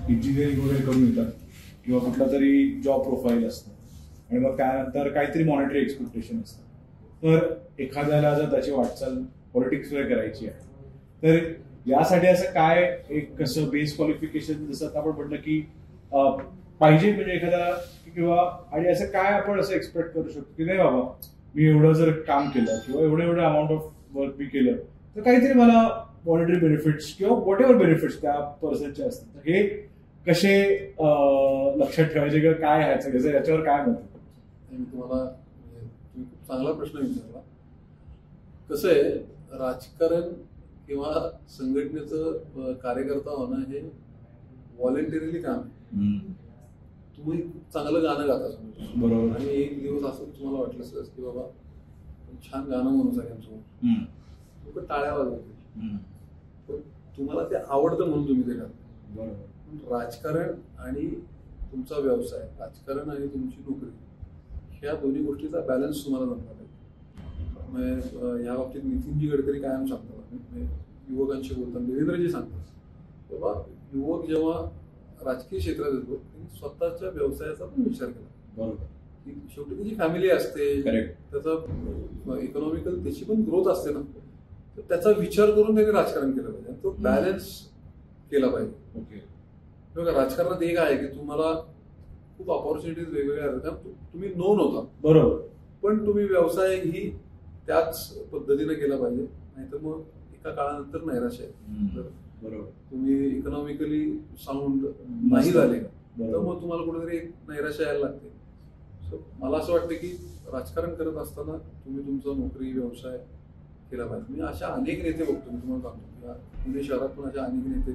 Engineering वगैरे करून येतात किंवा कुठला तरी जॉब प्रोफाईल असतं आणि मग त्यानंतर काहीतरी मॉनिटरी एक्सपेक्टेशन असतं. तर एखाद्याला जर त्याची वाटचाल पॉलिटिक्स मध्ये करायची आहे तर यासाठी असं काय एक कसं बेस क्वालिफिकेशन, जसं आता आपण म्हटलं की पाहिजे म्हणजे एखाद्याला, किंवा आणि असं काय आपण असं एक्सपेक्ट करू शकतो की नाही बाबा मी एवढं जर काम केलं किंवा एवढं अमाऊंट ऑफ वर्क मी केलं तर काहीतरी मला मॉनिटरी बेनिफिट्स किंवा व्हॉट एव्हर बेनिफिट्स त्या पर्सनचे असतात. हे कसे लक्षात ठेवायचे किंवा काय ह्याचं याच्यावर काय मत? मी तुम्हाला तुम्ही खूप चांगला प्रश्न विचारला. कसं आहे, राजकारण किंवा संघटनेचं कार्यकर्ता होणं हे व्हॉलेंटरीली काम आहे. तुम्ही चांगलं गाणं गाता बरोबर, आणि एक दिवस असं तुम्हाला वाटलं असेल की बाबा छान गाणं म्हणू सगळ्यांसोबत, लोक टाळ्या वाजवतील, पण तुम्हाला ते आवडतं म्हणून तुम्ही ते करता. बरोबर. राजकारण आणि तुमचा व्यवसाय, राजकारण आणि तुमची नोकरी, ह्या दोन्ही गोष्टीचा बॅलन्स तुम्हाला जमला पाहिजे. ह्या बाबतीत नितीनजी गडकरी कायम सांगतात, युवकांशी बोलताना देवेंद्रजी सांगतात, बाबा युवक जेव्हा राजकीय क्षेत्रात येतो त्यांनी स्वतःच्या व्यवसायाचा पण विचार केला. बरोबर. शेवटी त्याची फॅमिली असते, त्याचा इकॉनॉमिकल त्याची पण ग्रोथ असते ना, तर त्याचा विचार करून त्यांनी राजकारण केलं पाहिजे, तो बॅलन्स केला पाहिजे. ओके. बघा, राजकारणात एक आहे की तुम्हाला खूप ऑपॉर्च्युनिटीज वेगवेगळ्या असतात, तुम्ही नोन होता बरोबर, पण तुम्ही व्यवसाय ही त्याच पद्धतीने केला पाहिजे, नाहीतर मग एका काळानंतर नैराश्य आहे. बरोबर. तुम्ही इकॉनॉमिकली साऊंड नाही झाले तर मग तुम्हाला कुठेतरी एक नैराश्य यायला लागते. सो मला असं वाटतं की राजकारण करत असताना तुम्ही तुमचा नोकरी व्यवसाय केला पाहिजे. मी अशा अनेक नेते बघतो, मी तुम्हाला सांगतो पुणे शहरात पण अशा अनेक नेते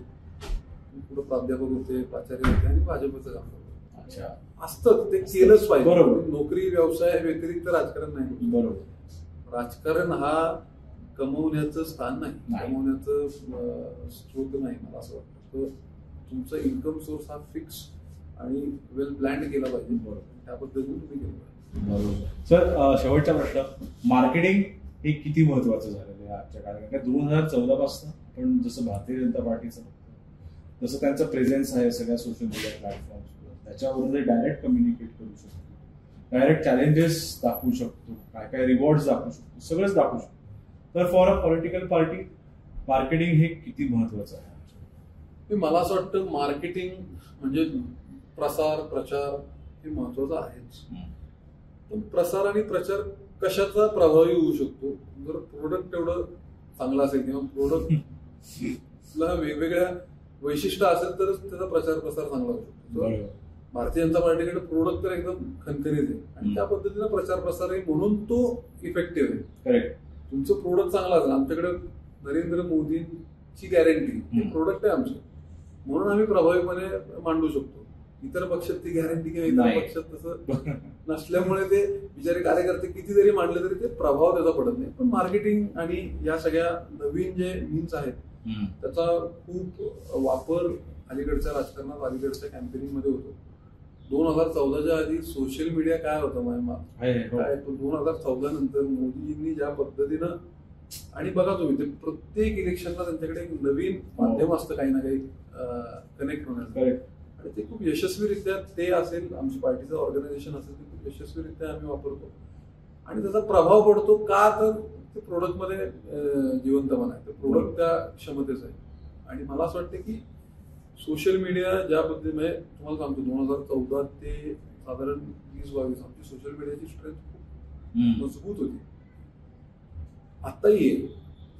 पुढे प्राध्यापक होते, प्राचार्य होते आणि भाजपचं काम करतो. अच्छा, असतं ते केलंच पाहिजे. बरोबर. नोकरी व्यवसाय व्यतिरिक्त राजकारण नाही. बरोबर. राजकारण हा कमवण्याचं स्थान नाही, कमवण्याचं स्रोत नाही. मला असं वाटतं तर तुमचा इन्कम सोर्स हा फिक्स आणि वेल प्लॅन्ड केला पाहिजे. बरोबर, त्या पद्धतीने तुम्ही केलं पाहिजे. बरोबर. सर, शेवटचा प्रश्न, मार्केटिंग हे किती महत्वाचं झालेलं आहे आजच्या काळात? 2014 पासून पण जसं भारतीय जनता पार्टीचं जसं त्यांचं प्रेझेन्स आहे सगळ्या सोशल मीडिया प्लॅटफॉर्म्सवर, त्याच्यावरून डायरेक्ट कम्युनिकेट करू शकतो, डायरेक्ट चॅलेंजेस दाखवू शकतो, काय काय रिवॉर्ड्स दाखवू शकतो, सगळंच दाखवू शकतो. तर for a political party marketing हे किती महत्वाचं आहे? मला असं वाटतं मार्केटिंग म्हणजे प्रसार प्रचार हे महत्वाचं आहेच, पण प्रसार आणि प्रचार कशाचा प्रभावी होऊ शकतो जर प्रोडक्ट एवढं चांगलं असेल किंवा प्रोडक्टला वेगवेगळ्या वैशिष्ट्य असेल तरच त्याचा प्रचार प्रसार चांगला होऊ शकतो. भारतीय जनता पार्टीकडे प्रोडक्ट तर एकदम खणखणीत आहे आणि त्या पद्धतीने प्रचार प्रसार आहे म्हणून तो इफेक्टिव्ह आहे. करेक्ट. तुमचं प्रोडक्ट चांगलं असेल, आमच्याकडे नरेंद्र मोदींची गॅरंटी हे प्रोडक्ट आहे आमचं, म्हणून आम्ही प्रभावीपणे मांडू शकतो. इतर पक्षात ती गॅरंटी किंवा इतर पक्षात तसं नसल्यामुळे ते बिचारे कार्यकर्ते किती जरी मांडले तरी ते प्रभाव त्याचा पडत नाही. पण मार्केटिंग आणि या सगळ्या नवीन जे मीन्स आहेत त्याचा खूप वापर अलीकडच्या राजकारणात, अलीकडच्या कॅम्पेनिंग मध्ये होतो. 2014च्या आधी सोशल मीडिया काय होतं काय, 2014 नंतर मोदीजींनी ज्या पद्धतीनं, आणि बघा तुम्ही ते प्रत्येक इलेक्शनला त्यांच्याकडे एक नवीन माध्यम असतं काही ना काही कनेक्ट होण्याचं, आणि ते खूप यशस्वीरित्या, ते असेल आमची पार्टीचं ऑर्गनायझेशन असेल ते खूप यशस्वीरित्या आम्ही वापरतो आणि त्याचा प्रभाव पडतो. का तर ते प्रोडक्टमध्ये जिवंतपणा आहे, ते प्रोडक्ट त्या क्षमतेचं आहे. आणि मला असं वाटतं की सोशल मीडिया ज्या पद्धतीने, तुम्हाला सांगतो 2014 ते साधारण 2022 आमची सोशल मीडियाची स्ट्रेंथ खूप मजबूत होती. आताही आहे,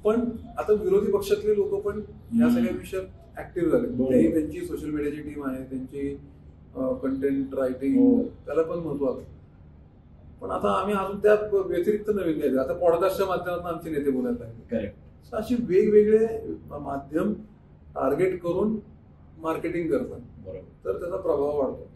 पण आता विरोधी पक्षातले लोक पण या सगळ्या विषयात ऍक्टिव्ह झाले. तेही त्यांची सोशल मीडियाची टीम आहे, त्यांची कंटेंट रायटिंग त्याला पण महत्व आलं. पण आता आम्ही अजून त्या व्यतिरिक्त नवीन घ्यायचं, आता पॉडकास्टच्या माध्यमातून आमचे नेते बोलायला लागले. अशी वेगवेगळे माध्यम टार्गेट करून मार्केटिंग करतात, तर त्याचा प्रभाव वाढतो.